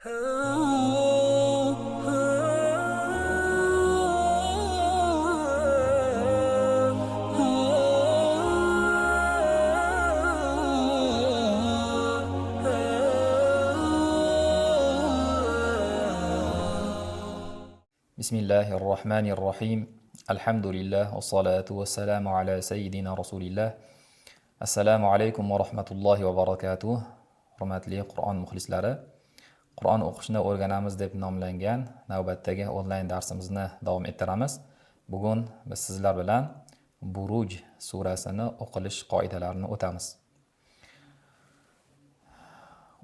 Bismillahirrahmanirrahim. Alhamdulillah wassalatu wassalamu ala sayyidina Rasulillah. Assalomu alaykum va rahmatullohi va barakatuh. Hurmatli Qur'on muxlislari, Qur'on o'qishni o'rganamiz deb nomlangan navbatdagi onlayn darsimizni davom ettiramiz. Bugun biz sizlar bilan Buruj surasini o'qilish qoidalarini o'tamiz.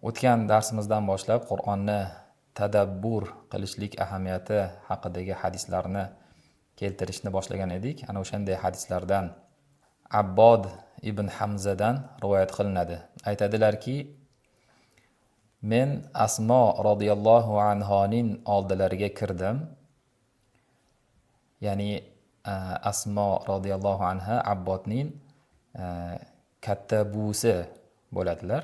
O'tgan darsimizdan boshlab Qur'onni tadabbur qilishlik ahamiyati haqidagi hadislarni keltirishni boshlagan edik. Ana o'shanday hadislardan Abbod ibn Hamzadan rivoyat qilinadi. Aytadilarki, men Asmo radhiyallohu anhoning oldilariga kirdim. Ya'ni Asmo radhiyallohu anha Abbodning katta buvisi bo'ladilar.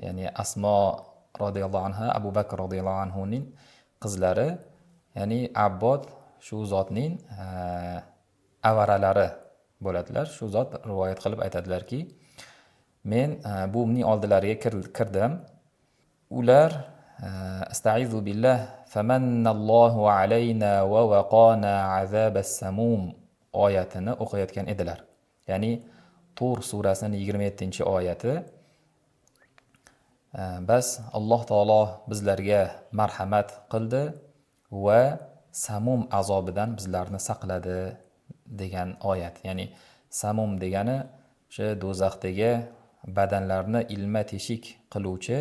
Ya'ni Asmo radhiyallohu anha Abu Bakr radhiyallohu anhuning qizlari, ya'ni Abbod shu zotning avaralari bo'ladilar. Shu zot rivoyat qilib aytadilarki, men buvimning oldilariga kirdim. Ular astaizu billah famannallohu alayna va waqana azabas samum oyatini o'qiyotgan edilar. Ya'ni Tur surasining 27-oyati. Bas Alloh taolo bizlarga marhamat qildi va samum azobidan bizlarni saqladi degan oyat. Ya'ni samum degani o'sha do'zaxdagi badanlarni ilma teshik qiluvchi,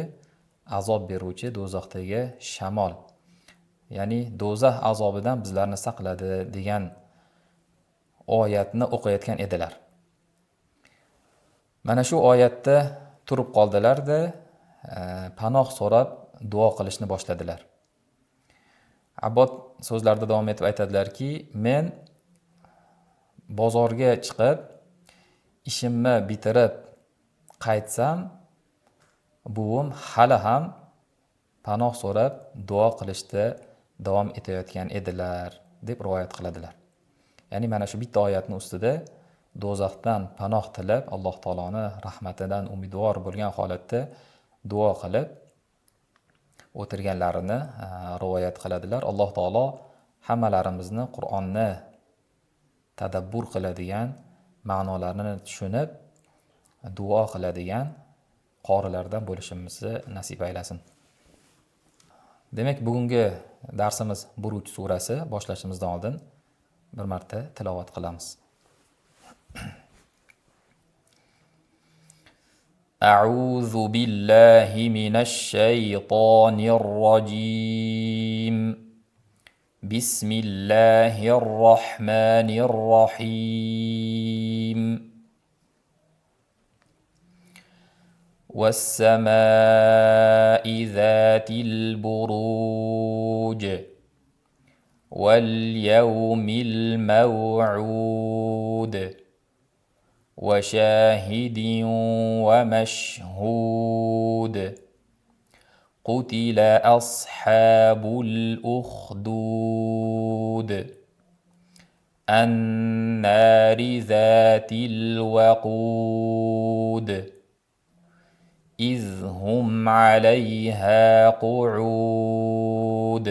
azob beruvchi do'zaxdagi shamol. Ya'ni do'zax azobidan bizlarni saqladi degan oyatni o'qiyotgan edilar. Mana shu oyatda turib qoldilar-da, panoh so'rab duo qilishni boshladilar. Abbod so'zlarida davom etib aytadilarki, men bozorga chiqib ishimni bitirib qaytsam, buvim hali ham panoh so'rab duo qilishda davom etayotgan edilar deb rivoyat qiladilar. Ya'ni mana shu bitta oyatning ustida do'zaxdan panoh tilab, Alloh taoloning rahmatidan umidvor bo'lgan holatda duo qilib o'tirganlarini rivoyat qiladilar. Alloh taolo hammalarimizni Qur'onni tadabbur qiladigan, ma'nolarini tushunib duo qiladigan qorilardan bo'lishimizni nasib aylasin. Demak, bugungi darsimiz Buruj surasi. Boshlashimizdan oldin bir marta tilovat qilamiz. أعوذ بالله من الشيطان الرجيم. بسم الله الرحمن الرحيم. والسماء ذات البروج واليوم الموعود وشاهد ومشهود. قتل أصحاب الأخدود النار ذات الوقود إذ هم عليها قعود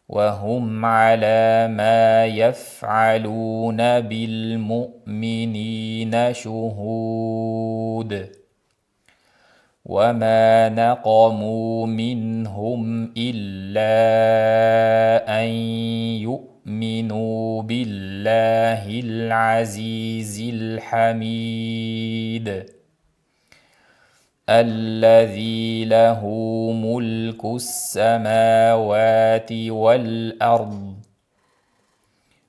وهم على ما يفعلون بالمؤمنين شهود. وما نقموا منهم إلا أن يؤمنوا بالله العزيز الحميد الذي له ملك السماوات والأرض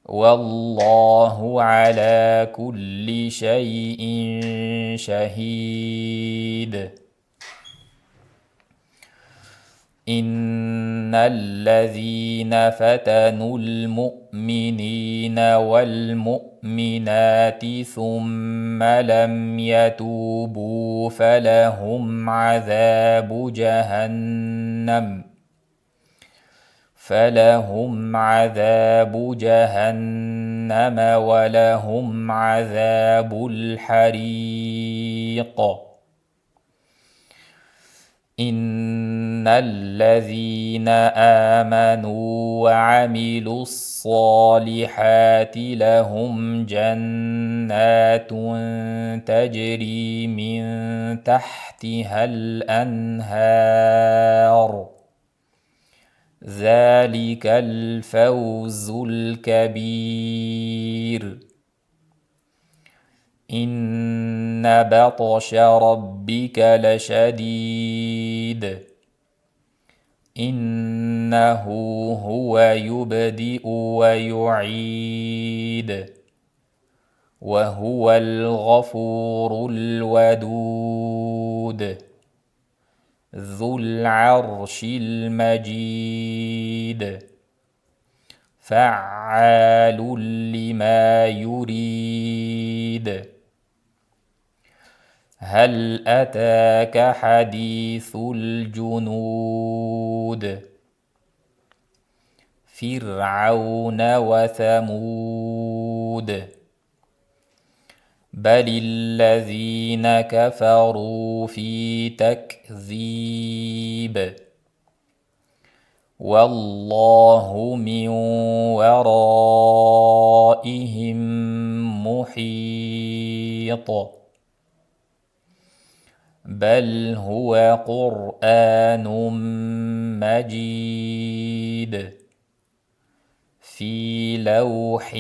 والله على كل شيء شهيد. إن الذين فتنوا المؤمنين والمؤمنات المؤمنات ثم لم يتوبوا فلهم عذاب جهنم ولهم عذاب الحريق. إن الذين آمنوا وعملوا الصالحات لهم جنات تجري من تحتها الأنهار ذلك الفوز الكبير. إن بطش ربك لشديد إنه هو يبدئ ويعيد وهو الغفور الودود ذو العرش المجيد فعال لما يريد. هل أتاك حديث الجنود فرعون وثمود بل الذين كفروا في تكذيب والله من ورائهم محيط بل هو قرآن مجيد في لوح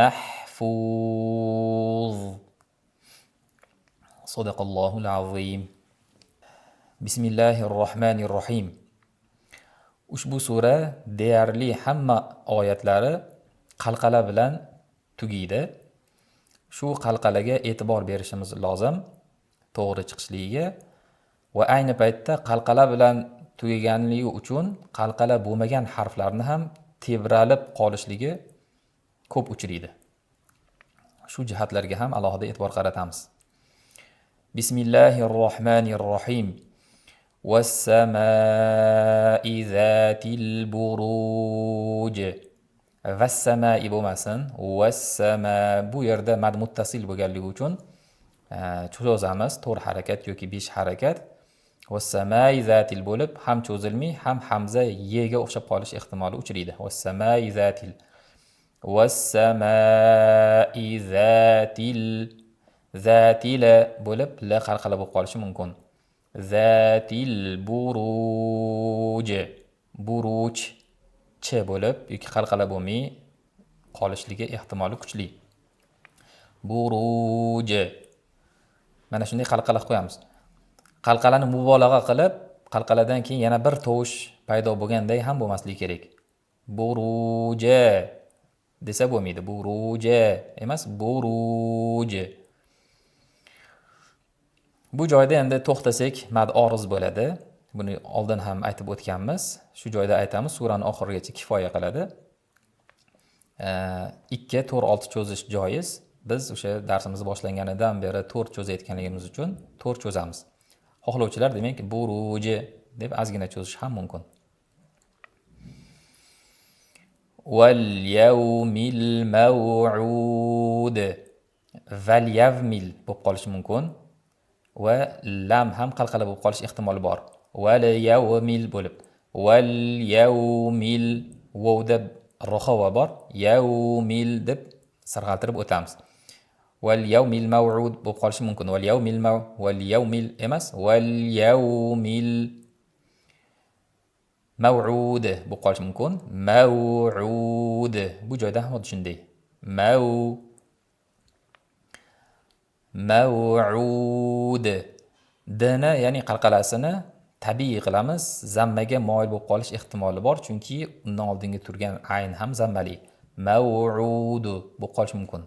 محفوظ. صدق الله العظيم. بسم الله الرحمن الرحيم. Ushbu sura deyarli hamma oyatlari qalqala bilan tugaydi. Shu qalqalaga e'tibor berishimiz lozim, to'g'ri chiqishligiga va ayni paytda qalqala bilan tugaganligi uchun qalqala bo'lmagan harflarni ham tebralib qolishligi ko'p uchraydi. Shu jihatlarga ham alohida e'tibor qaratamiz. Bismillahirrohmanirrohim. والسماء ذات البروج. Vassamai bo'lmasin. Vassama bu yerda mad muttasil bo'lganligi uchun cho'zamiz 4 harakat yoki 5 harakat. Vassamai zatil bo'lib ham cho'zilmay ham hamza yega o'xshab qolish ehtimoli uchraydi. Vassamai zatil. Vassamai zatil. Zatila bo'lib la qalqala bo'lib qolishi mumkin. Zatil buruj. Buruj ch bo'lib yoki qalqala bo'lmay qolishligi ehtimoli kuchli. Buruj. Mana shunday qalqala qo'yamiz. Qalqalani mubolag'a qilib, qalqaladan keyin yana bir tovush paydo bo'lganday ham bo'lmasligi kerak. Buruja desa bo'lmaydi. Buruja emas, buruj. Bu joyda endi to'xtasak mad oriz bo'ladi. Buni oldin ham aytib o'tganmiz. Shu joyda aytamiz, surani oxirigacha kifoya qiladi. 2 4 6 cho'zish joiz. Biz o'sha darsimiz boshlanganidan beri 4 cho'zayotganligimiz uchun 4 cho'zamiz. Xohlovchilar demak buruji deb ozgina cho'zish ham mumkin. Wal yawmil maw'ud. Val yawmil bo'lib qolishi mumkin va lam ham qalqala bo'lib qolish ehtimoli bor. Wal yawmil bo'lib. Wal yawmil vovda rohava bor. Yawmil deb sarg'altirib o'tamiz. Wal yawmil maw'ud bo'lib qolishi mumkin. Wal yawmil emas, wal yawmil maw'ud bo'lib qolishi mumkin. Maw'ud bu joyda ham shunday. Maw'ud dana ya'ni qalqalasini tabiiy qilamiz, zammaga moyil bo'lib qolish ehtimoli bor, chunki undan oldingi turgan ayn ham zammali. Maw'ud bo'lib qolishi mumkin.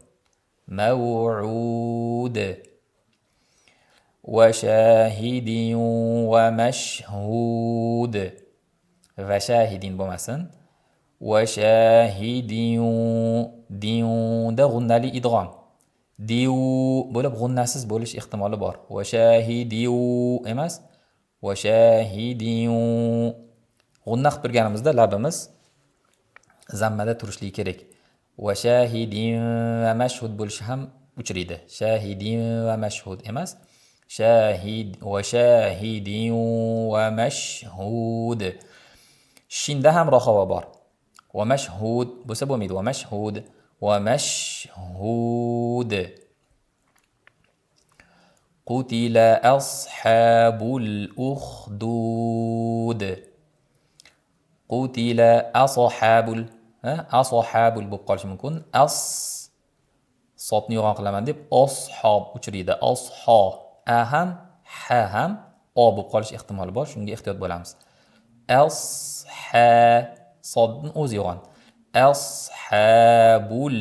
Maw'ud va shahidin va mashhud. Va shahidin bo'lmasin. va shahidin da g'unnali idg'om. Diu bo'lib g'unnasiz bo'lish ehtimoli bor. Va shahidiu emas, va shahidin. G'unna qilib turganimizda labimiz zammada turishligi kerak. Va shahidin va mashhud bo'lishi ham uchraydi. Shahidin va mashhud emas. Shahid va shahidin va mashhud. Shinda ham rohava bor. Va mashhud bo'lsa bo'lmaydi. Va mashhud va mashhud. Qutila ashabul ukhdud. Qutila ashabul ashabul bo'lib qolishi mumkin. Sotni yo'g'on qilaman deb ashob uchraydi. Asho a ham ha ham o bo'lib qolish ehtimoli bor. Shunga ehtiyot bo'lamiz. Sodni o'zi yo'g'on. Ashabul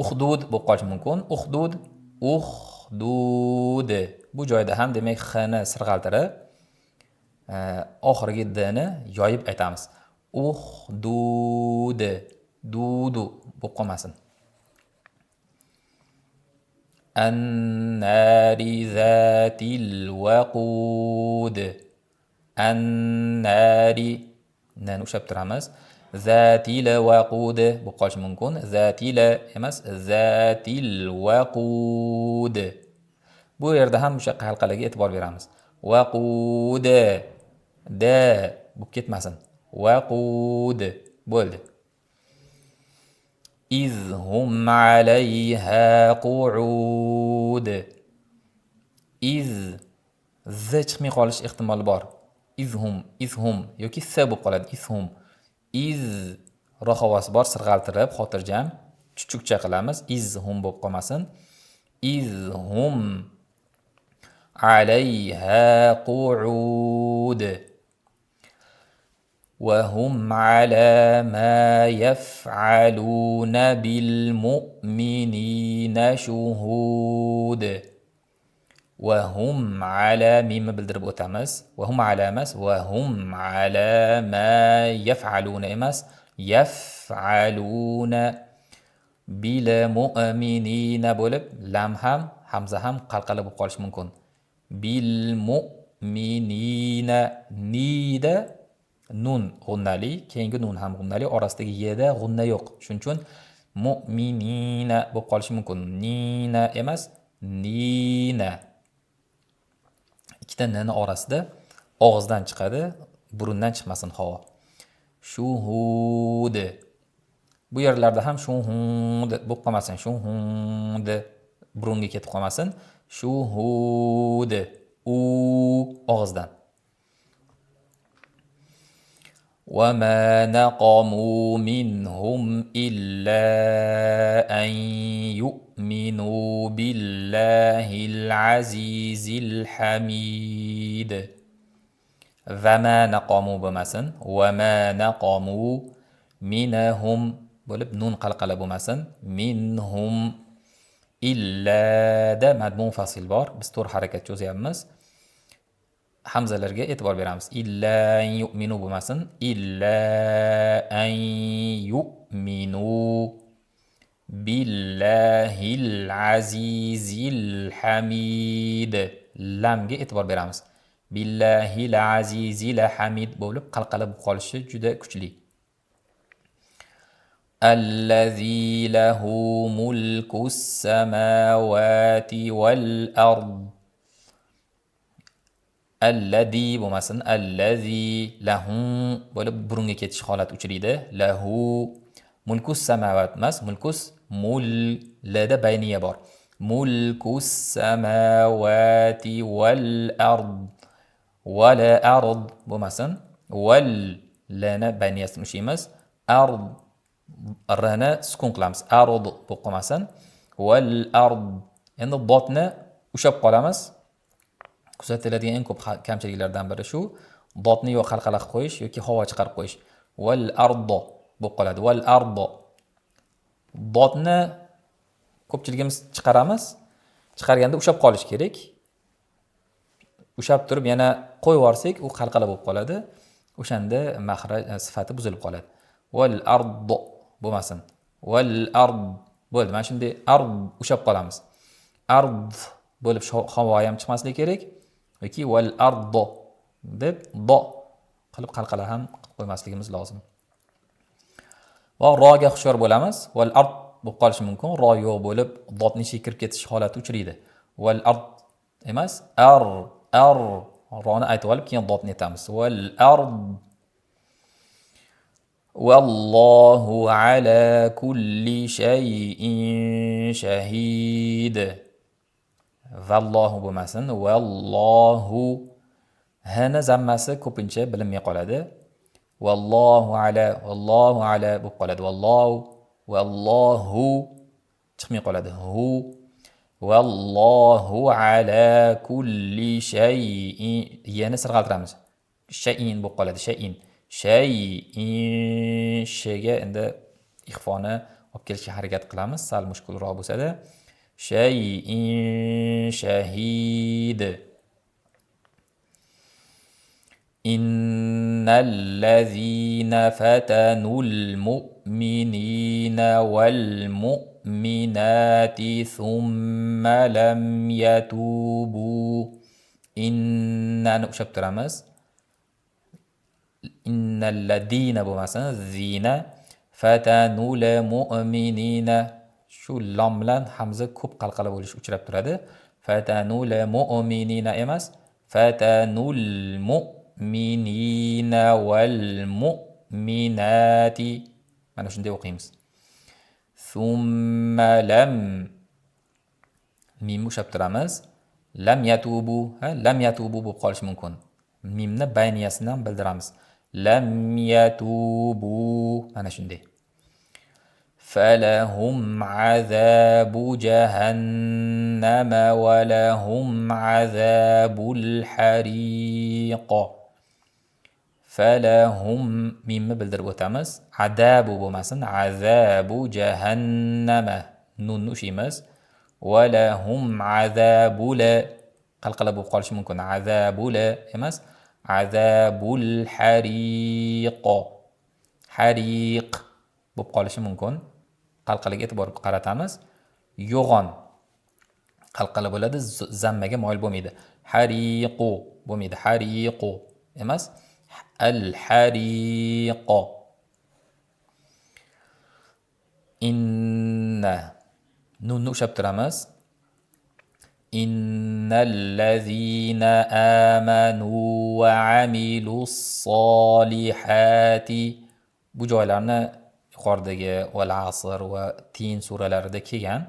ukhdud bo'lib qolishi mumkin. Ukhdud bu joyda ham demak xni sirg'altirib oxirgi dni yoyib aytamiz. Ukhdud dudu bo'lib qolmasin. An-nari zatil waqud. An-nari nan ushlab turamiz. Zatil waqud bo'lib qolishi mumkin. Zatil emas, zatil waqud. Bu yerda ham o'sha qalqalaga e'tibor beramiz. Waqud da bo'lib ketmasin. Waqud bo'ldi. Izhum alayha qu'ud. Z chiqmay qolish ehtimoli bor. Izhum yoki s bo'lib qoladi. Iz rohavasi bor, sirg'altirib, xotirjam, chuchukcha qilamiz. Izhum bo'lib qolmasin. Izhum alayha qu'ud. وهم على ما يفعلون بالمؤمنين شهود. وهم على ميم bildirib o'tamiz. وهم على emas, وهم على ما يفعلون emas, يفعلون بالمؤمنين bo'lib, lam ham, hamza ham qalqala bo'lib qolishi mumkin. Bilmu'minina nida nun g'unnali, keyingi nun ham g'unnali, orasidagi yeda g'unna yo'q. Shuning uchun mu'minina bo'lib qolishi mumkin. Nina emas, nina. Ikkita nni orasida og'izdan chiqadi, burundan chiqmasin havo. Shuhud. Bu yerlarda ham shuhud bo'lib qolmasin. Shuhud burunga ketib qolmasin. Shuhud u og'izdan. وما نقموا منهم إلا أن يؤمنوا بالله العزيز الحميد. وما نقموا بمسن. وما نقموا منهم bo'lib nun qalqala bo'lmasin. Minhum illa da mad munfasil bor. Biz to'g'ri harakat cho'zyapmiz. Hamzalarga e'tibor beramiz. Illa an yu'minu bo'lmasin. Illa an yu'minu billahil azizil hamid. Lamga e'tibor beramiz. Billahil azizil hamid bo'lib qalqala bo'lib qolishi juda kuchli. Allazi lahu mulkus samawati wal ard. Allazi bo'lmasin. Allazi lahu bo'lib burunga ketish holati uchraydi. Lahu mulkus samawat emas, mulkus lada bayniya bor. Mulkus samawati wal ard. Wala ard bo'lmasin. Wal lana bayniyasini ushlaymiz. Ard rana sukun qilamiz. Ard bo'lib qolmasin. Wal ard. Endi dotni ushab qolamiz. Kuzatiladigan eng ko'p kamchiliklardan biri shu, dotni yo qalqala qilib qo'yish yoki havo chiqarib qo'yish. Wal ardo bo'lib qoladi. Wal ardo. Dotni ko'pchiligimiz chiqaramiz. Chiqarganda ushab qolish kerak. Ushab turib yana qo'yib yuborsak, u qalqala bo'lib qoladi. O'shanda maxraj sifati buzilib qoladi. val ard bo'lmasin. Val ard bo'ldi. Mana shunday ard ushlab qolamiz. Ard bo'lib havo ham chiqmasligi kerak yoki val ard deb do qilib qalqala ham qilib qo'ymasligimiz lozim. Va roga hushyor bo'lamiz. Val ard bo'lib qolishi mumkin. Ro yo'q bo'lib dodni ichiga kirib ketish holati uchraydi. Val ard emas, ar roni aytib olib keyin dodni aytamiz. Val ard. Vallohu ala kulli shay'in shahid. Vallohu bo'lmasin. Vallohu hana zammasi ko'pincha bilinmay qoladi. Vallohu ala bo'lib qoladi. Vallohu chiqmay qoladi. Hu vallohu ala kulli shay'in yana sirg'altiramiz. Shay'in bo'lib qoladi. Shay'in shega endi ixfoni olib kelishga harakat qilamiz. Sal mushkulroq bo'lsa-da. Shay'in shahid. Innal ladzina fatanul mu'minina wal mu'minati thumma lam yatubu. Innani ushlab turamiz. Innal ladina bo'lmasin, zina fatanul mu'minina. Shu lam bilan hamza ko'p qalqala bo'lish uchrab turadi. Fatanul mu'minina emas, fatanul mu'minina wal mu'minati. Mana shunday o'qiymiz. Thumma lam mim ushlab turamiz. Lam yatubu bo'lib qolishi mumkin. Mimni bayniyasini ham bildiramiz. Lam yatubu mana shunday. Falahum azabu jahannama wa lahum azabul hariq. Falahum mimni bildirib o'tamiz. Adabu bo'lmasin, azabu jahannama nunni ushlaymiz. Wa lahum azabul qalqala bo'lib qolishi mumkin. Azabul emas, azabul hariq. Hariq bo'lib qolishi mumkin. Qalqalaga e'tibor qaratamiz. Yo'g'on qalqala bo'ladi, zammaga moyil bo'lmaydi. Hariqu bo'lmaydi. Hariqu emas, al hariq. Inna nunni ushlab turamiz. Innal ladzina amanu va amilus solihati. Bu joylarni yuqoridagi val asr va tin suralarida kelgan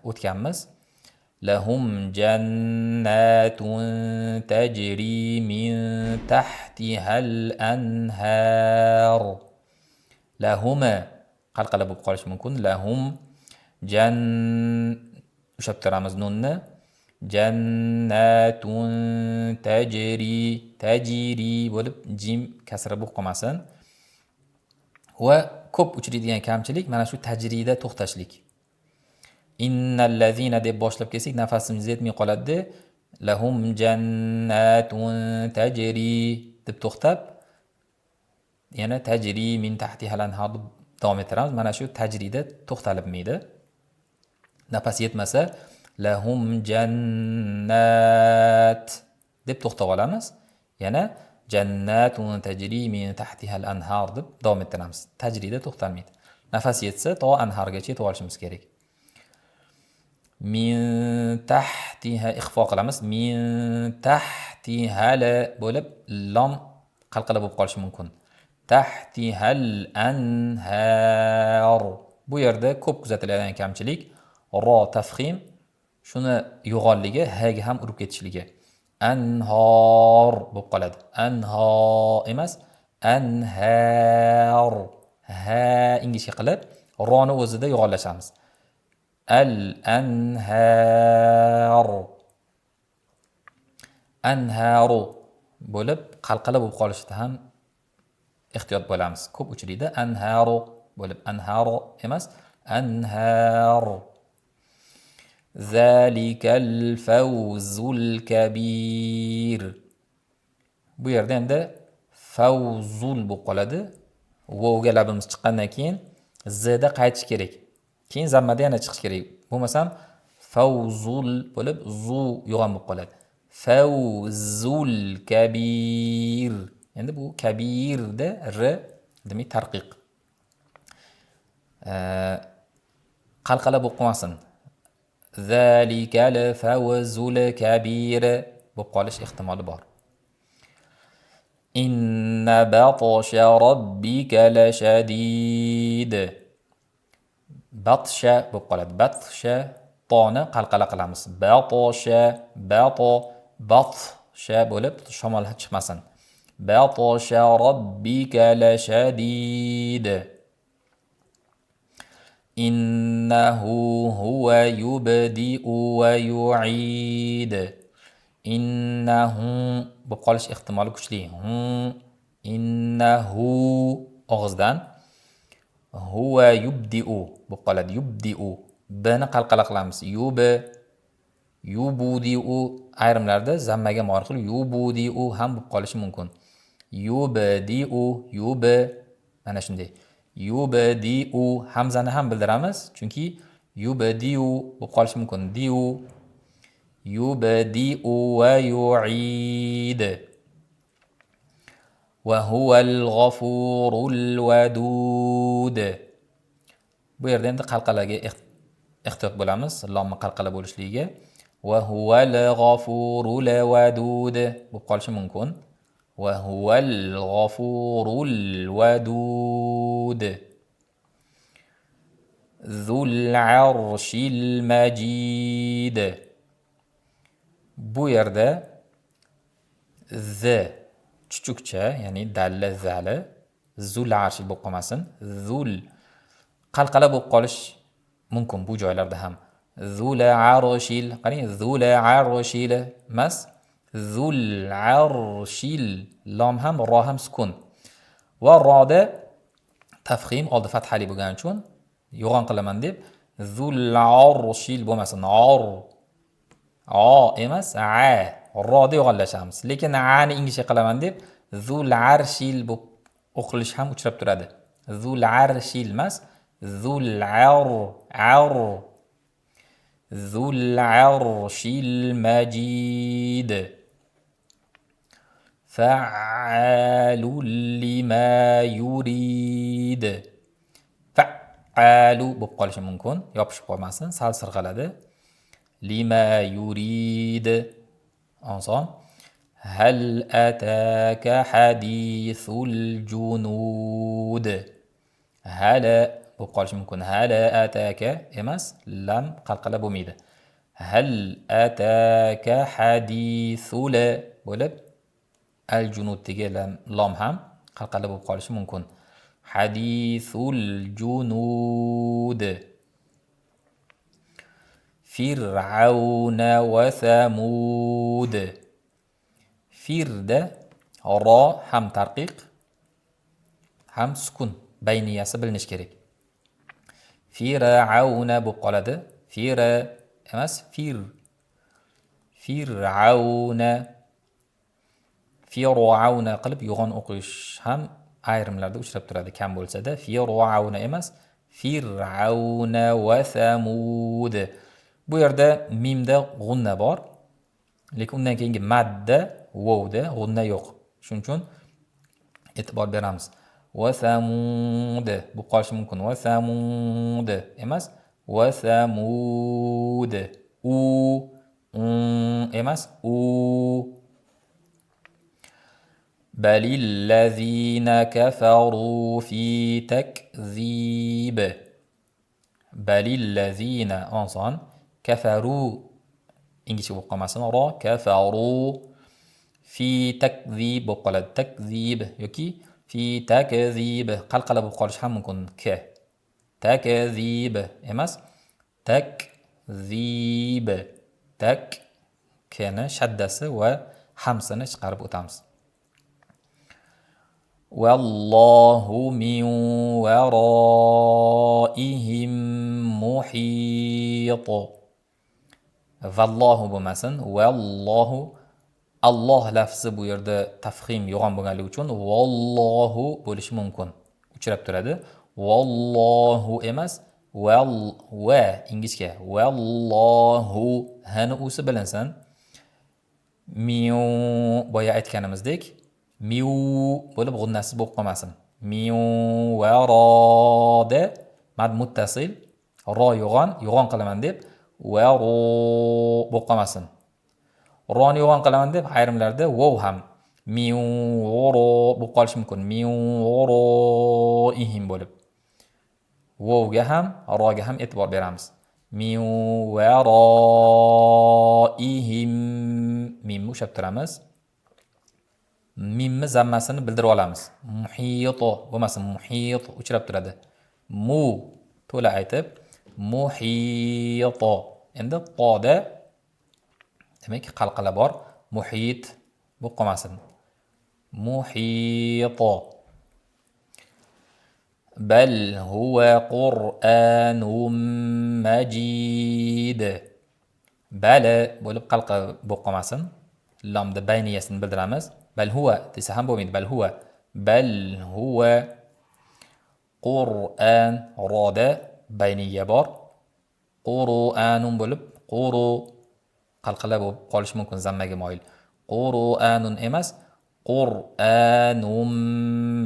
o'tganmiz. Lahum jannatun tajri min tahtihal anhar. Lahum qalqala bo'lib qolishi mumkin. Lahum ushlab turamiz nunni. Jannatun tajri bo'lib jim kasra bo'lib qolmasin. Va ko'p uchraydigan kamchilik mana shu tajrida to'xtashlik. Innal ladzina deb boshlab kelsak nafasimiz yetmay qoladi. Lahum jannatun tajri deb to'xtab yana tajri min tahtihal anhar deb davom ettiramiz. Mana shu tajrida to'xtalibmaydi. Nafas yetmasa lahum jannat deb to'xtab olamiz. Yana jannatun tajri min tahtihal anhar deb davom ettiramiz. Tajrida to'xtalmaydi. Nafas yetsa to anhargacha yetib olishimiz kerak. Min tahtiha ixfo qilamiz. Min tahtihal bo'lib lam qalqala bo'lib qolishi mumkin. Tahtihal anhar. Bu yerda ko'p kuzatiladigan kamchilik ro tafxim shuni yo'g'onligi haga ham urib ketishligi. Anhor bo'lib qoladi. Anhor emas, anhar. Ha ingichka qilib roni o'zida yo'g'onlashamiz. Al anhar. Anharu bo'lib qalqala bo'lib qolishida ham ehtiyot bo'lamiz. Ko'p uchraydi. Anharu bo'lib anharu emas, anhar. Zalikal fawzul kabir. Bu yerda endi fawzul bo'lib qoladi. vovga labimiz chiqqandan keyin zda qaytish kerak. Keyin zammada yana chiqish kerak. Bo'lmasam fawzul bo'lib zu yo'g'on bo'lib qoladi. Fawzul kabir. Endi bu kabirda r demak tarqiq. Qalqala bo'lib qolmasin. Zalikal fawzul kabir bo'lib qolish ehtimoli bor. Inna batsha robbika lashadid. Batsha bo'lib qoladi. Batsha toni qalqala qilamiz. Batsha batsha bo'lib shamol chiqmasin. Batsha robbika lashadid. Innahu huwa yubdi'u wa yu'id. Innahu bo'lib qolish ehtimoli kuchli. Innahu og'izdan huwa yubdi'u bo'lib qoladi. Yubdi'u bni qalqala qilamiz. Yubudi'u ayrimlarda zammaga moyil qilib yubudi'u ham bo'lib qolishi mumkin. Yubdi'u mana shunday. Yubdi'u hamzani ham bildiramiz, chunki yubdi'u bo'lib qolishi mumkin. Di'u yubdi'u va yu'id. Va huval g'afurul wadud. Bu yerda endi qalqalaga ehtiyot bo'lamiz, lomni qalqala bo'lishligiga. Va huval g'afurul wadud bo'lib qolishi mumkin. Va huval g'afurul wadud. Zul arshil majid. Bu yerda z chuchukcha, ya'ni dalla zali zul arshi bo'lib qolmasin. Zul qalqala bo'lib qolish mumkin bu joylarda ham. Zul arshil, qarang, zul arshil emas, zul arshil. Lom ham ro ham sukun. Va roda tafxim oldi fathali bo'lgani uchun yo'g'on qilaman deb zul arshil bo'lmasin. O emas, a. Roda yo'g'onlashamiz. Lekin ani ingichka qilaman deb zul arshil bo'lib o'qilish ham uchrab turadi. Zul arshil emas, zul ar. Zul arshil majid. Fa'alul lima yurid. Fa'alu bo'lib qolishi mumkin, yopishib qolmasin, sal sirg'aladi. Lima yurid. Oson. Hal ataka hadithul junud. Hala bo'lib qolishi mumkin. Hala ataka emas, lam qalqala bo'lmaydi. Hal ataka hadithul bo'lib al junuddagi lom ham qalqala bo'lib qolishi mumkin. Hadithul junud. Fir'auna va Samud. Firda ro ham tarqiq ham sukun bayniyasi bilinish kerak. Fir'auna bo'lib qoladi. Fira emas, Fir'auna. Fir'auna qilib yo'g'on o'qish ham ayrimlarda uchrab turadi, kam bo'lsa-da. Fir'auna emas, Fir'auna va Samud. Bu yerda mimda g'unna bor, lekin undan keyingi madda vovda g'unna yo'q. Shuning uchun e'tibor beramiz. Va Samud bu qolishi mumkin. Va Samud emas, va Samud. U emas, u. Balil lazina kafaru fi takzib. Balil lazina oson. Kafaru ingichka bo'lib qolmasin. Ro kafaru fi takzib bo'lib qoladi. Takzib yoki fi takzib qalqala bo'lib qolishi ham mumkin. K takzib emas, takzib. Tak kni shaddasi va hamsini chiqarib o'tamiz. Wallahu min waraihim muhit. Vallohu bo'lmasin. Vallohu. Alloh lafzi bu yerda tafxim yo'g'on bo'lganligi uchun vallohu bo'lishi mumkin. uchrab turadi. Vallohu emas, va ingichka. Vallohu hani usi bilinsin. Miu boya aytganimizdek, miu bo'lib g'unnasiz bo'lib qolmasin. Miu va roda mad muttasil ro yo'g'on qilaman deb va ro bo'lib qolmasin. Roni yo'g'on qilaman deb ayrimlarda vov ham miu ro bo'lib qolishi mumkin. Miu ro ihim bo'lib. Vovga ham, roga ham e'tibor beramiz. Miu va ro ihim mimni ushlab turamiz. Mimni zammasini bildirib olamiz. Muhito bo'lmasin, muhit uchrab turadi. Mu to'la aytib, muhito. Endi qoda demak qalqala bor. Muhit bo'lib qolmasin. Muhito. Bal huwa Qur'anun Majid. Bala bo'lib qalqa bo'lib qolmasin. Lomda bayniyasini bildiramiz. Bal huwa desa ham bo'lmaydi. Bal huwa Qur'an roda bayniya bor. Qur'anun bo'lib quru qalqala bo'lib qolishi mumkin zammaga moyil. Qur'anun emas, Qur'anun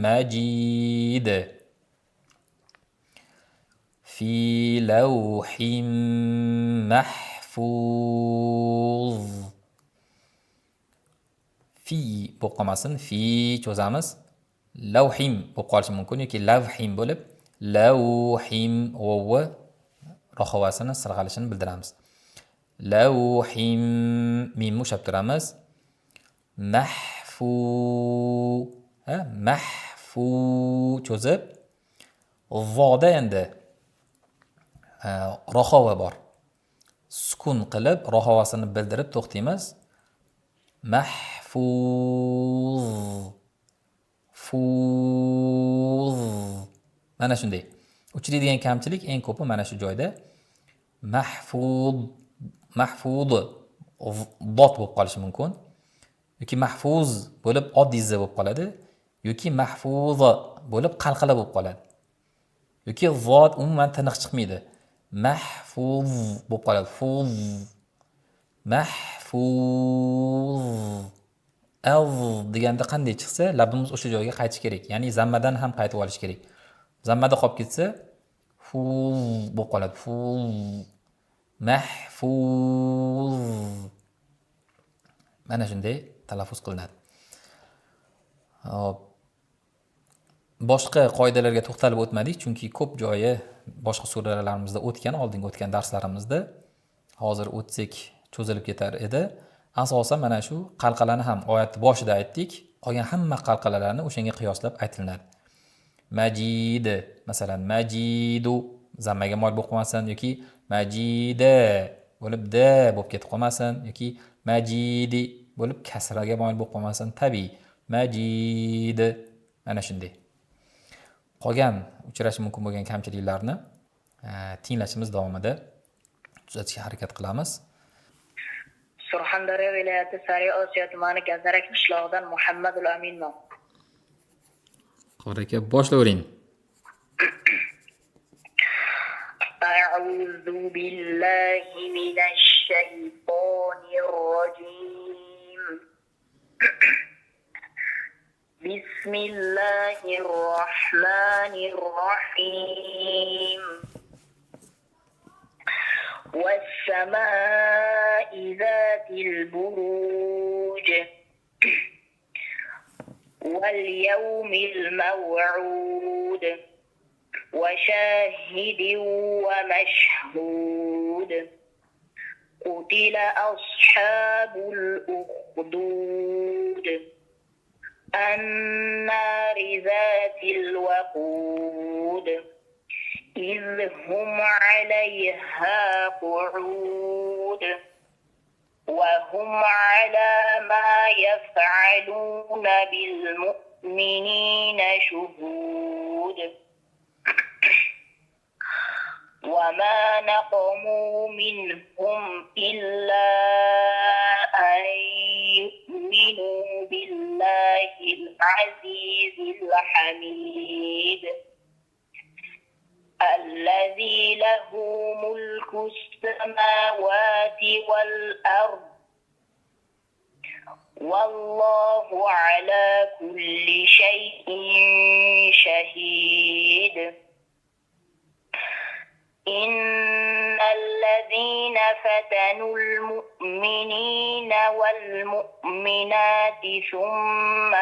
Majid. Fi lawhin mahfuz. Fi bo'lib qolmasin, fi cho'zamiz. Lawhim bo'lib qolishi mumkin yoki lavhim bo'lib, lawhim o'vi rohavasini sirg'alishini bildiramiz. Lawhim mimni ushlab turamiz. Mahfu mahfu cho'zib voda endi rohova bor. Sukun qilib rohavasini bildirib to'xtaymiz. Mahfuz. Fuz. Mana shunday. Uchraydigan kamchilik eng ko'pi mana shu joyda. Mahfuz dot bo'lib qolishi mumkin. Yoki mahfuz bo'lib oddiy z bo'lib qoladi. Yoki mahfuza bo'lib qalqala bo'lib qoladi. Yoki zot umuman tiniq chiqmaydi. Mahfuz bo'lib qoladi. Fuz. Mahfuz. Az deganda qanday chiqsa, labimiz o'sha joyga qaytish kerak. Ya'ni zammadan ham qaytib olish kerak. Zammada qolib ketsa, fuz bo'lib qoladi. Fuz. Mahfuz. Mana shunday talaffuz qilinadi. Boshqa qoidalarga to'xtalib o'tmadik, chunki ko'p joyi boshqa suralarimizda o'tgan, oldingi o'tgan darslarimizda. Hozir o'tsak cho'zilib ketar edi. Asosan mana shu qalqalani ham oyatning boshida aytdik. Qolgan hamma qalqalarni o'shanga qiyoslab aytilinadi. Majid, masalan, majidu zammaga moyil bo'lib qolmasin yoki majida bo'lib da bo'lib ketib qolmasin yoki majidi bo'lib kasraga moyil bo'lib qolmasin. Tabiiy. Majid. Mana shunday. Qolgan uchrashi mumkin bo'lgan kamchiliklarni tinglashimiz davomida tuzatishga harakat qilamiz. Surxondaryo viloyati Sariy Osiyo tumani Gazarak qishlog'idan Muhammadul Aminman. Qori aka boshlavering. A'udhu billahi minash shaytonir rojim. Bismillahirrahmanirrahim. والسماء ذات البروج واليوم الموعود وشاهد ومشهود قتل أصحاب الأخدود النار ذات الوقود إذ هم عليها قعود وهم على ما يفعلون بالمؤمنين شهود وما نقموا منهم إلا أن يؤمنوا بالله العزيز الحميد الذي له ملك السماوات والأرض والله على كل شيء شهيد إن الذين فتنوا المؤمنين والمؤمنات ثم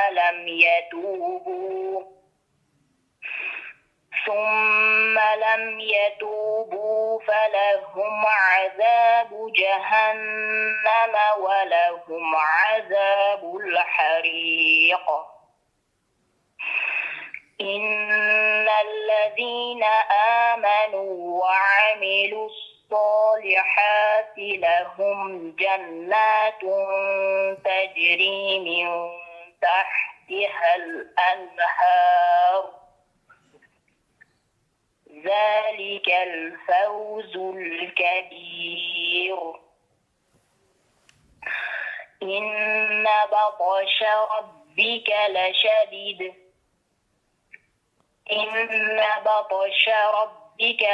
لم يتوبوا فلهم عذاب جهنم ولهم عذاب الحريق إن الذين آمنوا وعملوا الصالحات لهم جنات تجري من تحتها الأنهار ذلك الفوز الكبير إن بطش ربك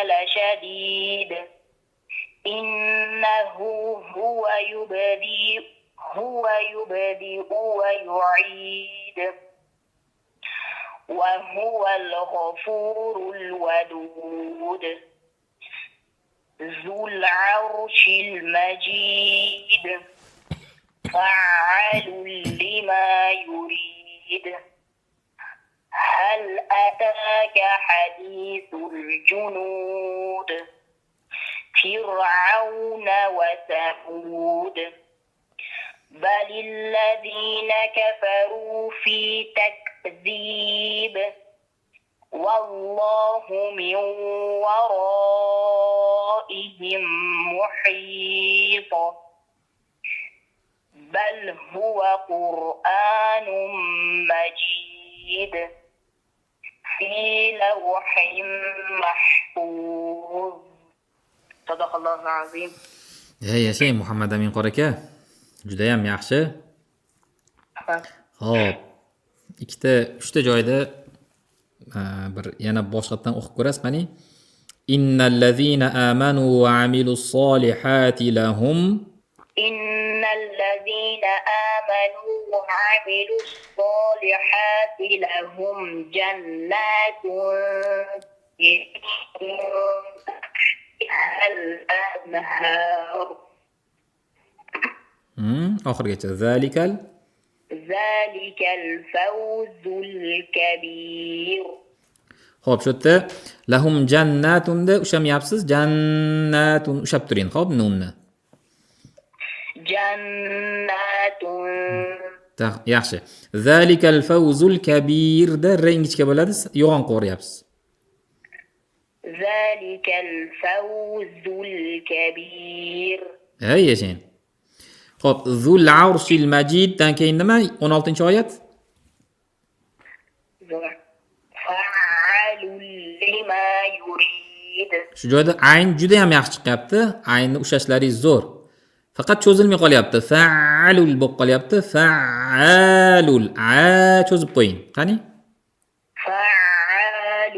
لشديد إنه هو يبدئ ويعيد وهو الغفور الودود ذو العرش المجيد فعال لما يريد هل أتاك حديث الجنود فرعون وثمود بل الذين كفروا في تكذيب والله من ورائهم محيط بل هو قرآن مجيد في لوح محفوظ صدق الله العظيم. Yashang Muhammad Amin qori aka. Judayam yaxshi. Xo'p. Uchta joyda bir yana boshqatdan o'qib ko'rasiz qani. Innallazina amanu va amilus solihati lahum الذين آمنوا وعملوا الصالحات لهم جنات تحتها الأنهار oxirigacha ذلك الفوز الكبير. Xo'p, shu yerda lahum jannatunda ushamayapsiz. Jannatun ushab turing. Xo'p, nunni. جنات Yaxshi. Zalikal fawzul kabir da ingichka bo'ladi. Yo'g'on qo'ryapsiz. ذلك الفوز الكبير. Hey yashang. Xo'p, zul arshil majiddan keyin nima? 16-oyat. فعال لما يريد. Shu joyda ayn juda ham yaxshi chiqyapti. Aynni ushashlaringiz zo'r. Faqat cho'zilmay qolyapti. Fa'alul bo'lib qolyapti. Fa'alul. A cho'zib qo'ying. Qani? فعال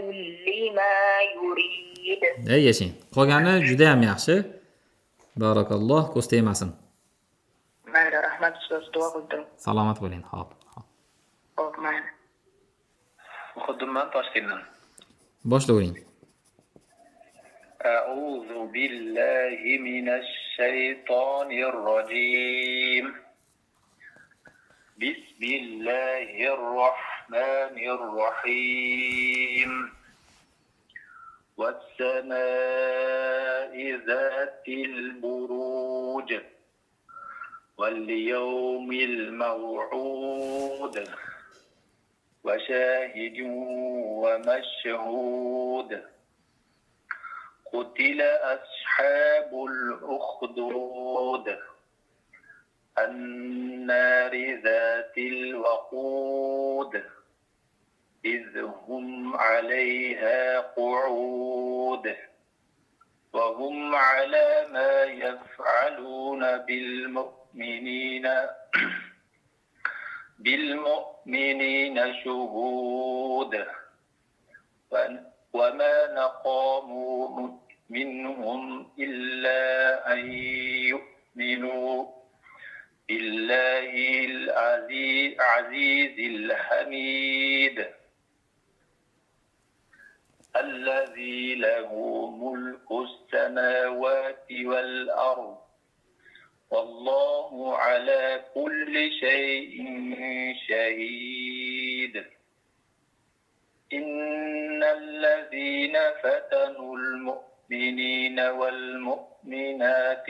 لما يريد. Ey yashang. Qolgani juda ham yaxshi. Barakalloh, ko'z tegmasin. Mayli, rahmat ustoz, duo qildim. Salomat bo'ling. Xo'p. Xo'p, mayli. Muqaddimman Toshkentdan. Boshlayvering. أعوذ بالله من الشيطان الرجيم. بسم الله الرحمن الرحيم. والسماء ذات البروج واليوم الموعود وشاهد ومشهود قتل أصحاب الأخدود النار ذات الوقود إذ هم عليها قعود وهم على ما يفعلون بالمؤمنين شهود وما نقاموا منهم إلا أن يؤمنوا بالله العزيز الحميد الذي له ملك السماوات والأرض والله على كل شيء شهيد إن الذين فتنوا المؤمنين والمؤمنات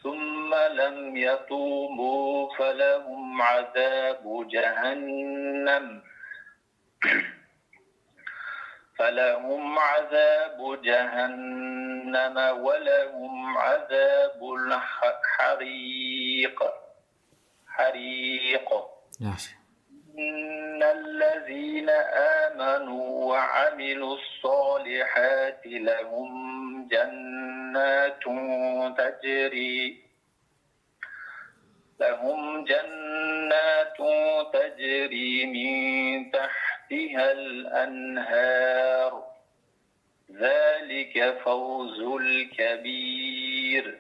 ثم لم يتوبوا فلهم عذاب جهنم ولهم عذاب حريق yaxshi. إن الذين آمنوا وعملوا الصالحات لهم جنات تجري من تحتها الأنهار ذلك فوز الكبير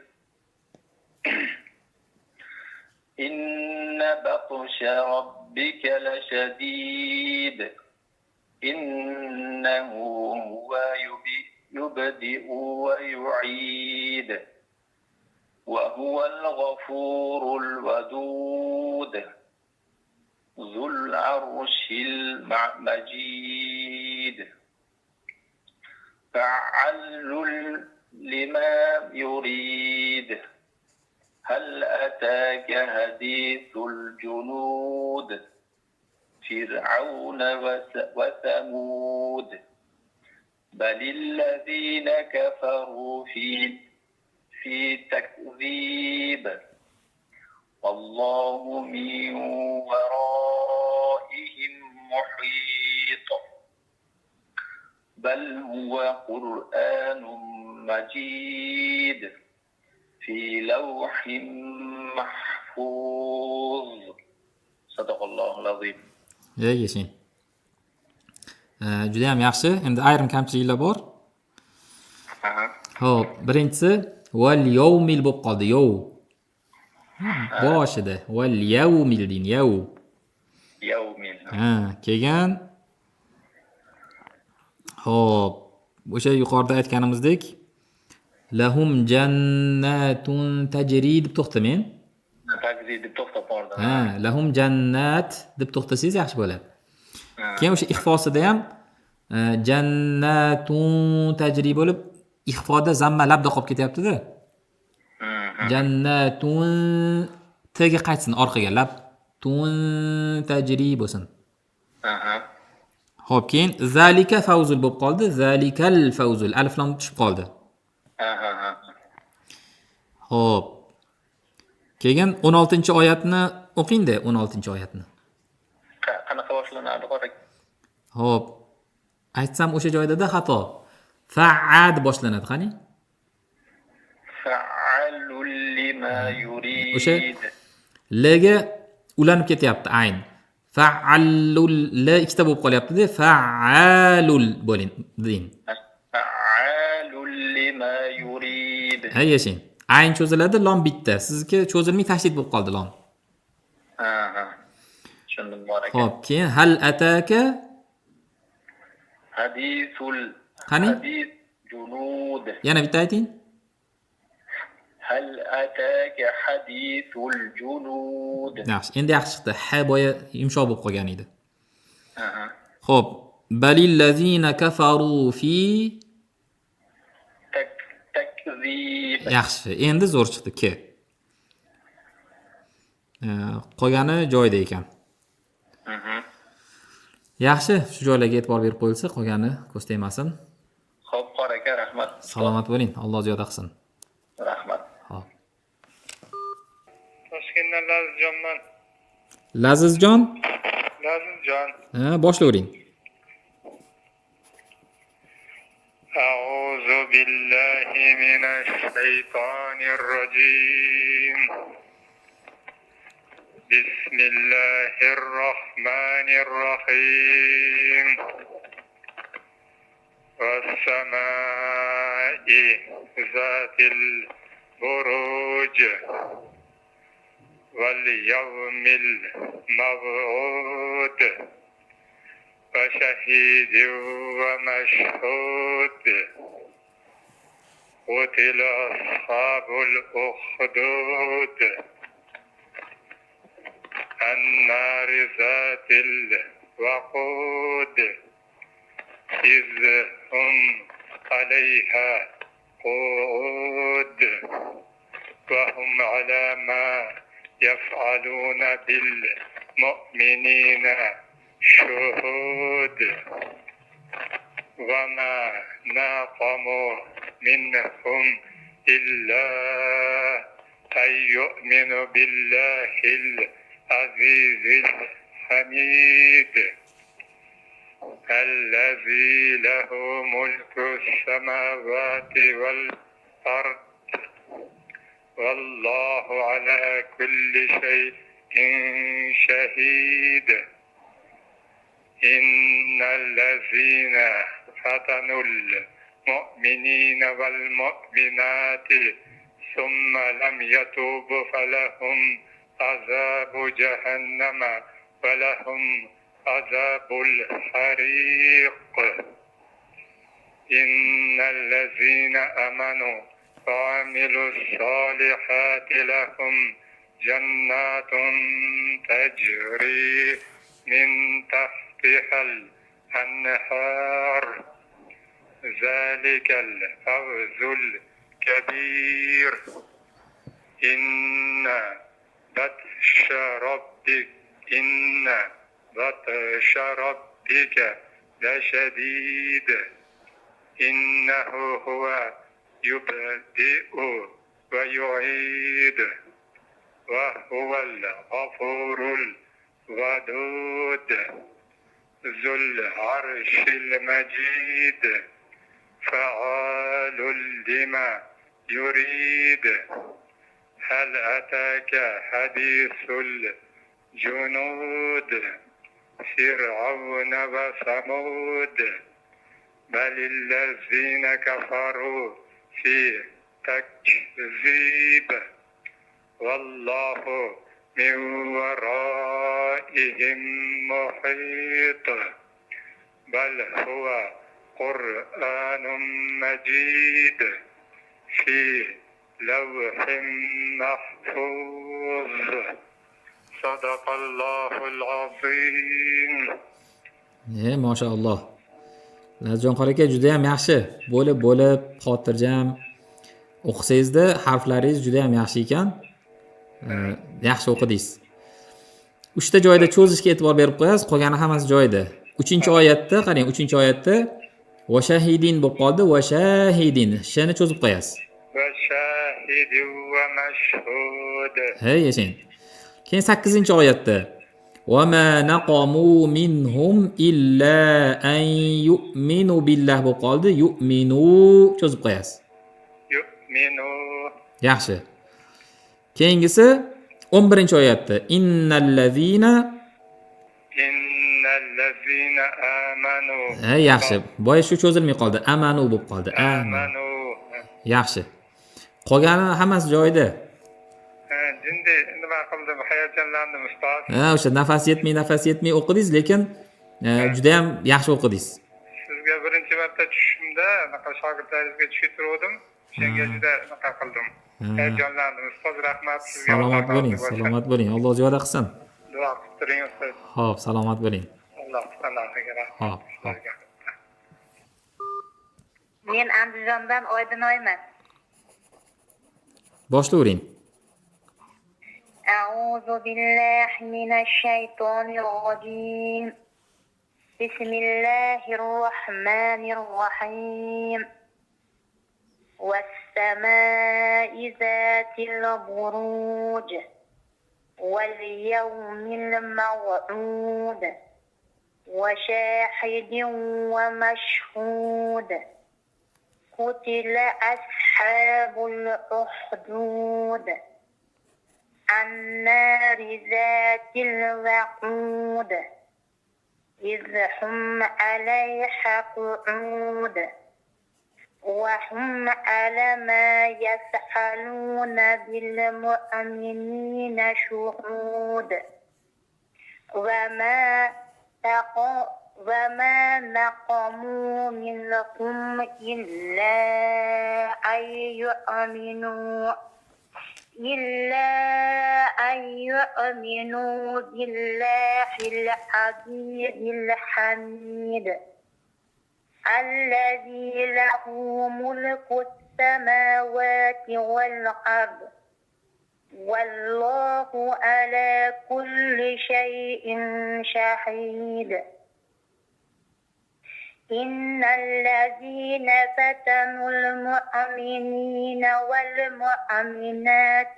إن بطش ربك لشديد إنه هو يبدئ ويعيد وهو الغفور الودود ذو العرش المجيد فعل لما يريد هل أتاك حديث الجنود فرعون وثمود بل الذين كفروا في تكذيب والله من ورائهم محيط بل هو قرآن مجيد في لوح محفوظ صدق الله العظيم. Yashin. Juda ham yaxshi. Endi ayrim kamchiliklar bor. Xo'p, birinchisi val yawmil bo'lib qoldi. Yow. Boshida val yawmil din yow. Yawmil. Kelgan. Xo'p, o'sha yuqorida aytganimizdek lahum jannatun tajri deb to'xtamen. Tajri deb to'xtab qoldim. Lahum jannat deb to'xtasangiz yaxshi bo'ladi. Keyin o'sha ixfosida ham jannatun tajri bo'lib ixfoda zamma labda qolib ketyapti-da. Jannatun tga qaytsin orqaga lab tun tajri bo'lsin. Xo'p, keyin zalika fawzul bo'lib qoldi. Zalikal fawzul alif lam tushib qoldi. Xo'p. Keyin 16-oyatni o'qing-da, 16-oyatni. Qanaqa boshlanadi qo'rak? Xo'p. Aytsam o'sha joyda xato. Fa'ad boshlanadi, qani? Fa'alul lima yurid. O'sha l-ga ulanib ketyapti ayn. Fa'alul l ikkita bo'lib qolyapti-da, fa'alul bo'ling deyin. Fa'alul lima yurid. Yashin. Ayn cho'ziladi, lom bitta. Sizga cho'zilmay tashdid bo'lib qoldi lom. Tushundim bor ekan. Xo'p, keyin hal ataka Hadithul qani? hadith junud. Yana bitta ayting. Hal ataka hadithul junud. Yaxshi, endi yaxshi chiqdi. Ha boya yumshoq bo'lib qolgan edi. Xo'p, balil lazina kafaru fi takzib. yaxshi, endi zo'r chiqdi ki. Qolgani joyida ekan. Yaxshi, shu joylarga e'tibor berib qo'yilsa, qolgani ko'z tegmasin. Xo'p, qor aka, rahmat. Salomat bo'ling. Alloh ziyoda qilsin. Rahmat. Xo'p. Toshkentdan Lazizjonman. Lazizjon? Lazizjon. Boshlavering. أعوذ بالله من الشيطان الرجيم بسم الله الرحمن الرحيم والسماء ذات البروج واليوم الموعود وشهيد ومشهود قتل أصحاب الأخدود النار ذات الوقود إذ هم عليها قعود وهم على ما يفعلون بالمؤمنين شهود وما نقموا منهم إلا أن يؤمنوا بالله العزيز الحميد الذي له ملك السماوات والأرض والله على كل شيء شهيد إن الذين فتنوا المؤمنين والمؤمنات ثم لم يتوبوا فلهم عذاب جهنم ولهم عذاب الحريق إن الذين آمنوا وعملوا الصالحات لهم جنات تجري من تحتها الأنهار ذلك الفوز الكبير إن بطش ربك لشديد إنه هو يبدئ ويعيد وهو الغفور الودود ذو العرش المجيد فعال لما يريد هل أتاك حديث الجنود فرعون وثمود بل الذين كفروا في تكذيب والله من ورائهم محيط بل هو قرآن مجيد في لوح محفوظ صدق الله العظيم. Mashalloh. Lazjon qori aka juda ham yaxshi. Bo'lib xotirjam o'qisangizda harflaringiz juda ham yaxshi ekan. Yaxshi o'qidingiz. 3 ta joyda cho'zishga e'tibor berib qo'yasiz, qolgani hammasi joyida. 3-oyatda, qarang, 3-oyatda va shahidin bo'lib qoldi, va shahidin. Shani cho'zib qo'yasiz. Va shahid va mashhud. Hey, yashang. Keyin 8-oyatda va ma naqamu minhum illa an yu'minu billah bo'lib qoldi. Yu'minu cho'zib qo'yasiz. Yu'minu. Yaxshi. Keyingisi 11-oyatda innallazina amanu. Yaxshi. Boya shu cho'zilmay qoldi. Amanu bo'lib qoldi. Amanu. Yaxshi. Qolgani hammasi joyida. Endi nima qildim? Hayajonlandim ustoz. O'sha nafas yetmay o'qidingiz, lekin juda ham yaxshi o'qidingiz. Sizga birinchi marta tushishimda anaqa shogirdlaringizga tushirtirdim. Shunga juda anaqa qildim. Hayajonlandim. Ustoz, rahmat sizga. Salomat bo'ling. Alloh ziyoda qilsin. Duo qilib turing ustoz. Xo'p, salomat bo'ling. Alloh sizlarga rahmat. Xo'p. Men Andijondan Oydinoyman. Boshlayvering. أعوذ بالله من الشيطان الرجيم بسم الله الرحمن الرحيم والسماء ذات البروج واليوم الموعود وشاهد ومشهود قتل أصحاب الأخدود النار ذات الوقود إذ هم عليها قعود وهم على ما يفعلون بالمؤمنين شهود وما نقموا منهم إلا أن يؤمنوا بالله العزيز الحميد الذي له ملك السماوات والأرض والله على كل شيء شهيد إن الذين فتنوا المؤمنين والمؤمنات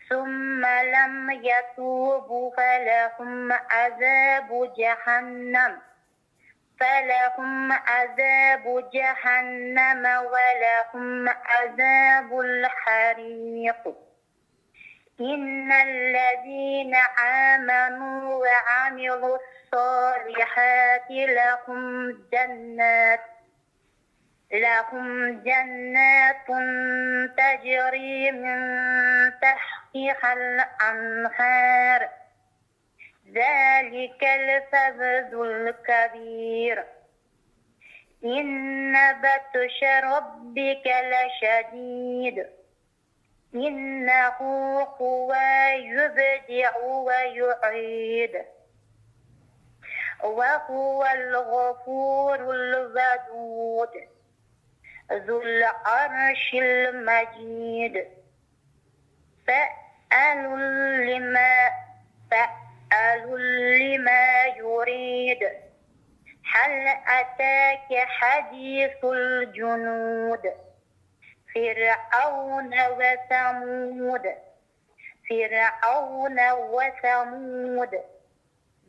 ثم لم يتوبوا فلهم عذاب جهنم ولهم عذاب الحريق إن الذين آمنوا وعملوا الصالحات لهم جنات تجري من تحتها الأنهار ذلك الفوز الكبير إن بطش ربك لشديد إنه هو يبدع ويعيد وهو الغفور الودود ذو العرش المجيد فعال لما يريد هل أتاك حديث الجنود فرعون وثمود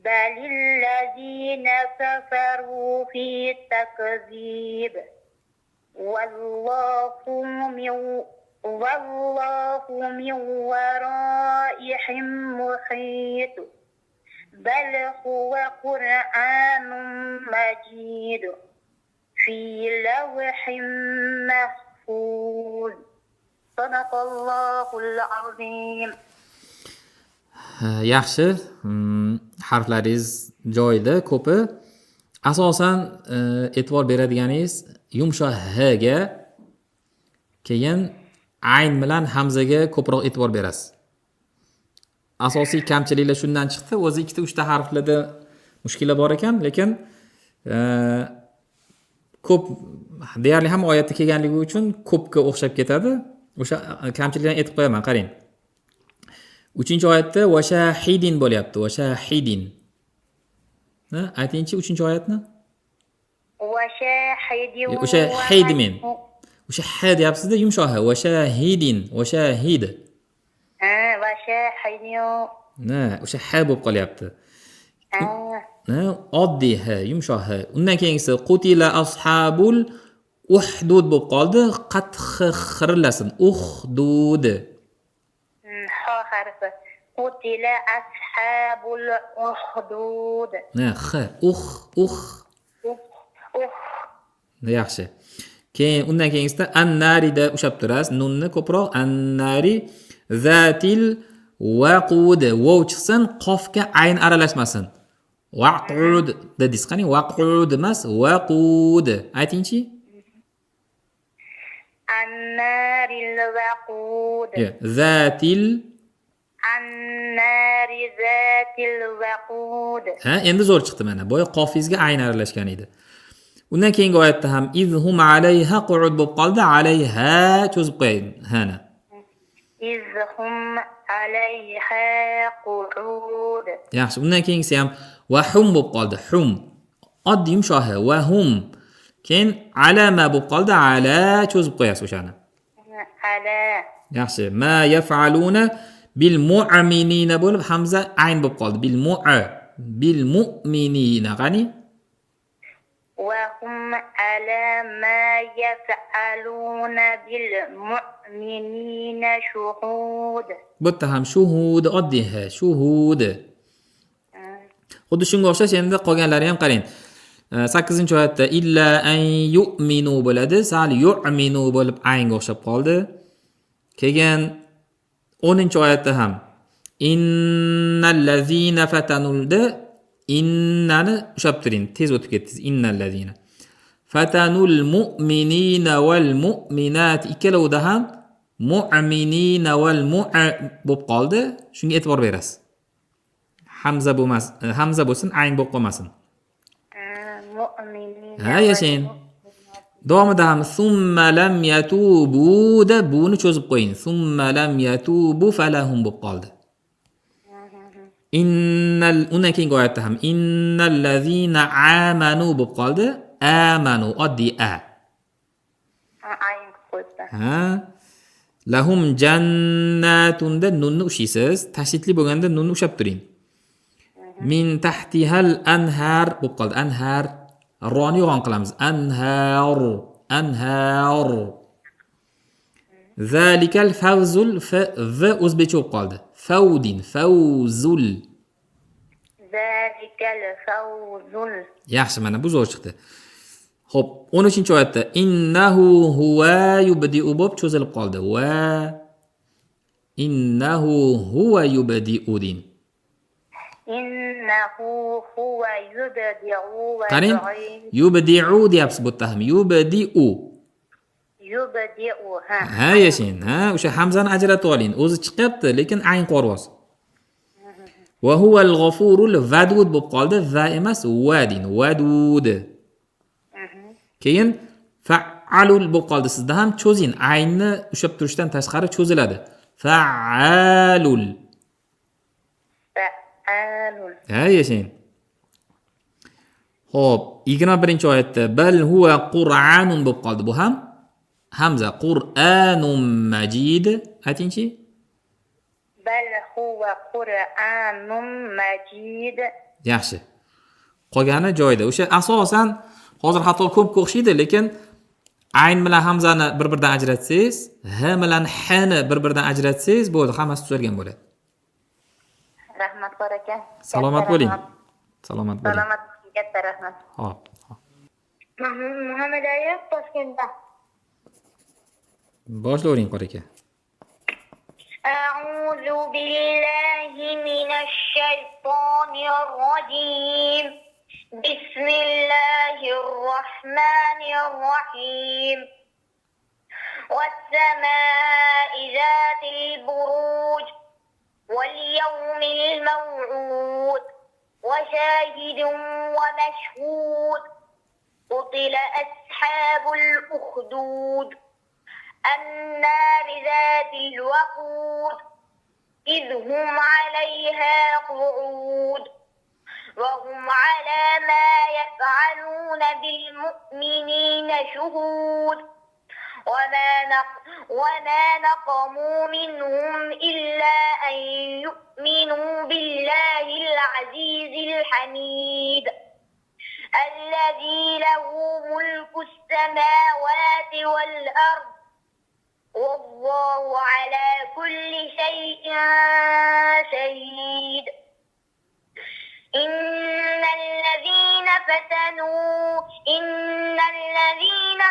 بل الذين كفروا في تكذيب والله من ورائهم محيط بل هو قرآن مجيد في لوح محفوظ صدق الله العظيم. Yaxshi, harflaringiz joyida ko'pi. Asosan e'tibor beradiganingiz yumshoq h ga, keyin ayn bilan hamzaga ko'proq e'tibor berasiz. Asosiy kamchiliklar shundan chiqdi. O'zi 2-3 harflarda mushkillar bor ekan, lekin ko'p deyarli ham oyatda kelganligi uchun ko'pga o'xshab ketadi. O'sha kamchiliklarni aytib qo'yaman, qarang. 3-oyatda va shahidin bo'lyapti, va shahidin. Aytingchi 3-oyatni? Va shahidin. O'sha haydmen. O'sha ha deyapsiz-da, yumshoq ha. Va shahidin, va shahid. Va shahidin. O'sha ha bo'lib qolyapti. Oddiy ha, yumshoq ha. Undan keyingisi qutila ashabul uhdud bo'lib qoldi. Qatxi xirillasin. Uhdud. Ha harfi. Qutila ashabul uhdud. Yaxshi. Keyin undan keyingisida an-narida ushlab turasiz. Nunni ko'proq an-nari zatil waqud. Vav chiqsin, qofga ayn aralashmasin. Waqud dedingiz, qani waqud emas, waqud. Aytingchi? An-naril waqud. Zatil An-nari zatil waqud. Endi zo'r chiqdi mana. Boya qofizga ayn aralashgan edi. Undan keyingi oyatda ham izhum alayha qu'ud bo'lib qoldi. Alayha cho'zib qo'ying. Hana. Izhum alayha qu'ud. Yaxshi. Undan keyingisi ham va hum bo'lib qoldi. Hum. Oddiy yumshoq va hum. Keyin alama bo'lib qoldi. Ala cho'zib qo'yasiz o'shani. Ala. Yaxshi. Ma yaf'aluna bil mu'minina bo'lib hamza ayn bo'lib qoldi. Bil mu'a. Bil mu'minina qani? وهم على ما يفعلون بالمؤمنين شهود. Bu yerda ham shuhud oddiy ha, shuhud. Xuddi shunga o'xshash endi qolganlari ham qarang. 8-oyatda illa an yu'minu bo'ladi, sal yu'minu bo'lib aynga o'xshab qoldi. Keyin 10-oyatda ham innallazina fatanulda innani ushlab turing, tez o'tib ketdingiz. Innallazina fatanul mu'minina wal mu'minat ikkalovida ham mu'minina wal bo'lib qoldi. Shunga e'tibor berasiz. Hamza bo'lmas, hamza bo'lsin, ayn bo'lib qolmasin. Ha, yashang. Davomida ham summa lam yatubu da buni cho'zib qo'ying. Summa lam yatubu falahum bo'lib qoldi. Undan keyingi oyatda ham innal ladzina amanu bo'lib qoldi. Amanu oddiy a. Ayn qo'yibdi. Ha. Lahum jannatunda nunni ushlaysiz. Tashdidli bo'lganda nunni ushlab turing. Min tahtihal anhar bo'lib qoldi. Anhar roni yo'g'on qilamiz. Anhar. Anhar. Zalikal fawzul va o'zbekcha bo'lib qoldi. Fawdin, fawzul. Zalikal fawzul. Yaxshi, mana bu zo'r chiqdi. Xo'p, 13-oyatda innahu huwa yubdi'u bo'lib cho'zilib qoldi. Va innahu huwa yubdi'u din. Innahu huwa yubdi'u va Qarang, yu'id. yubdi'u deyapsiz bu yerda ham. Yubdi'u. Yubdi'u ha. Ha, yashang. Ha, o'sha hamzani ajratib oling. O'zi chiqyapti, lekin ayn qorvoz. Va huval g'afurul vadud bo'lib qoldi. Va emas, vadin, vadud. Keyin fa'alul bo'lib qoldi. Sizda ham cho'zing. Aynni ushlab turishdan tashqari cho'ziladi. Fa'alul. Fa'alul. Ha, yashang. Xo'p, 21-oyatda bal huwa qur'anun bo'lib qoldi. Bu ham hamza Qur'anum Majid. Aytingchi? Bal huwa Qur'anum Majid. Yaxshi. Qolgani joyida. O'sha asosan hozir hatto ko'p o'xshaydi, lekin ayn bilan hamzani bir-biridan ajratsangiz, h bilan h ni bir-biridan ajratsangiz, bo'ldi, hammasi tuzalgan bo'ladi. Rahmat bor aka. Salomat bo'ling. Salomat bo'ling. Salomat, katta rahmat. Hop. Muhammad Ayub Toshkentda. Boshlavering qor aka. أعوذ بالله من الشيطان الرجيم. بسم الله الرحمن الرحيم. والسماء ذات البروج واليوم الموعود وشاهد ومشهود. قتل أصحاب الأخدود النار ذات الوقود إذ هم عليها قعود وهم على ما يفعلون بالمؤمنين شهود. وما نقموا منهم إلا أن يؤمنوا بالله العزيز الحميد الذي له ملك السماوات والأرض والله على كل شيء شهيد. إن الذين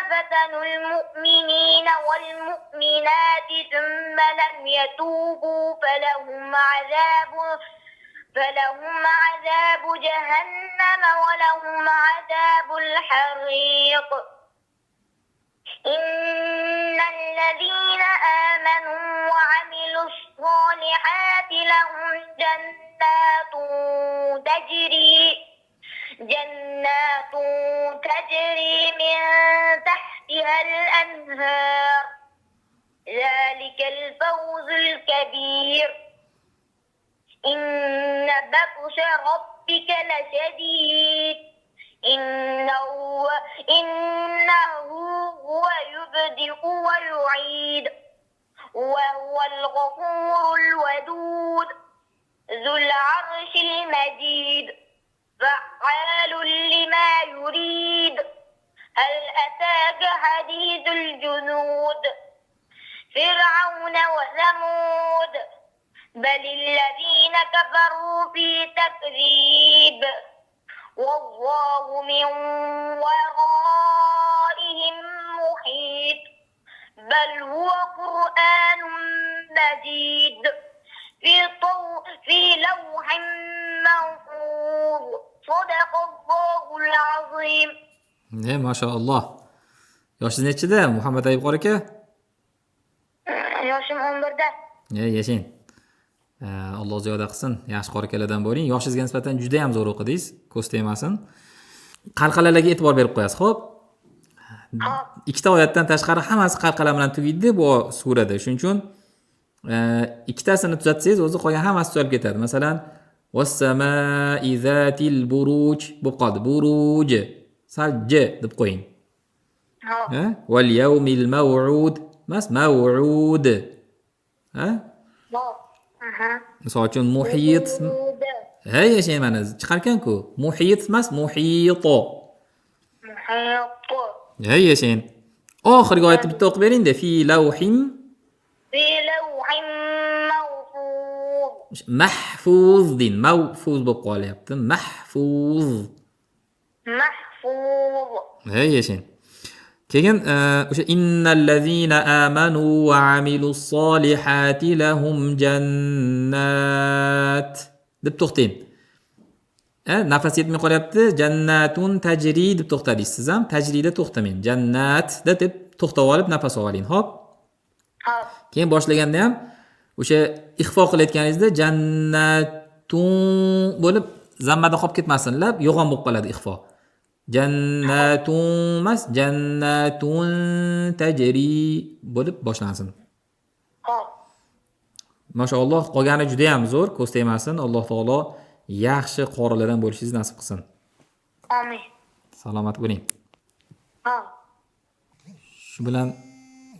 فتنوا المؤمنين والمؤمنات ثم لم يتوبوا فلهم عذاب جهنم ولهم عذاب الحريق. إن الذين آمنوا وعملوا الصالحات لهم جنات تجري من تحتها الأنهار. ذلك الفوز الكبير. إن بطش ربك لشديد. إنه هو يبدئ ويعيد وهو الغفور الودود ذو العرش المجيد فعال لما يريد. هل أتاك حديث الجنود فرعون وثمود بل الذين كفروا في تكذيب والله من ورائهم محيط بل هو قرآن مجيد في لوح محفوظ صدق الله العظيم. Mashalloh. Yoshingiz nechida, Muhammad Ayub qori aka? Yoshim 11da. Yashang. Alloh ziyoda qilsin. Yaxshi qori akalardan bo'ling. Yoshingizga nisbatan juda ham zo'r o'qidingiz. Ko'z tegmasin. Qalqalalarga e'tibor berib qo'yasiz, xo'p? Ikkita oyatdan tashqari hammasi qalqala bilan tugaydi bu surada. Shuning uchun ikkitasini tuzatsangiz, o'zi qolgan hammasi tuzalib ketadi. Masalan, was-samaa'i zatil buruj bo'lib qoldi. Buruj. Sal j deb qo'ying. Ha? Wal yawmil maw'ud. Mas maw'ud. Ha? Misol uchun muhit. Hey, yashang mana chiqarkan-ku. Muhit emas, muhito. Hey, yashang. Oxirgi oyatni bitta o'qib bering-da. Fi lawhim mahfuz din. Mahfuz bo'lib qolyapti. Mahfuz. Hey, yashang. Keyin o'sha innallazina amanu va amilus solihati lahum jannat deb to'xtang. Nafas yetmay qolyapti. Jannatun tajri deb to'xtadingiz. Siz ham tajrida to'xtamang. Jannatda deb to'xtab olib nafas oling. Xo'p? Xo'p. Keyin boshlaganda ham o'sha ixfo qilayotganingizda jannatun bo'lib zammada qolib ketmasin, lab yo'g'on bo'lib qoladi ixfo. Jannatun mas jannatun tajri bo'lib boshlansin. Xo'p. Mashalloh, qolgani juda ham zo'r, ko'z tegmasin. Alloh taolo yaxshi qorilardan bo'lishingizni nasib qilsin. Amin. Salomat bo'ling. Xo'p. Shu bilan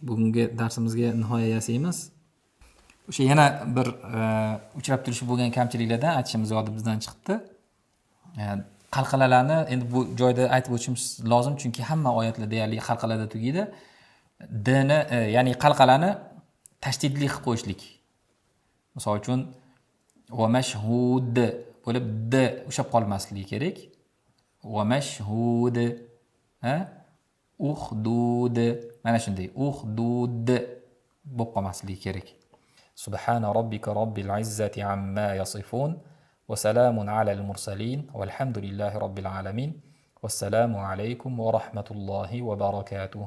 bugungi darsimizga nihoya yasaymiz. O'sha yana bir uchrab turishi bo'lgan kamchiliklardan aytishimiz yodimizdan chiqdi. Qalqalalarni endi bu joyda aytib o'tishimiz lozim, chunki hamma oyatlar deyarli qalqalada tugaydi. D-ni, ya'ni qalqalani tashdidli qilib qo'yishlik. Misol uchun va mashhud bo'lib d ushlab qolmasligi kerak. Va mashhud, uhdud, mana shunday uhdud bo'lib qolmasligi kerak. Subhana robbika robbil izzati amma yasifun. وسلام على المرسلين والحمد لله رب العالمين والسلام عليكم ورحمة الله وبركاته.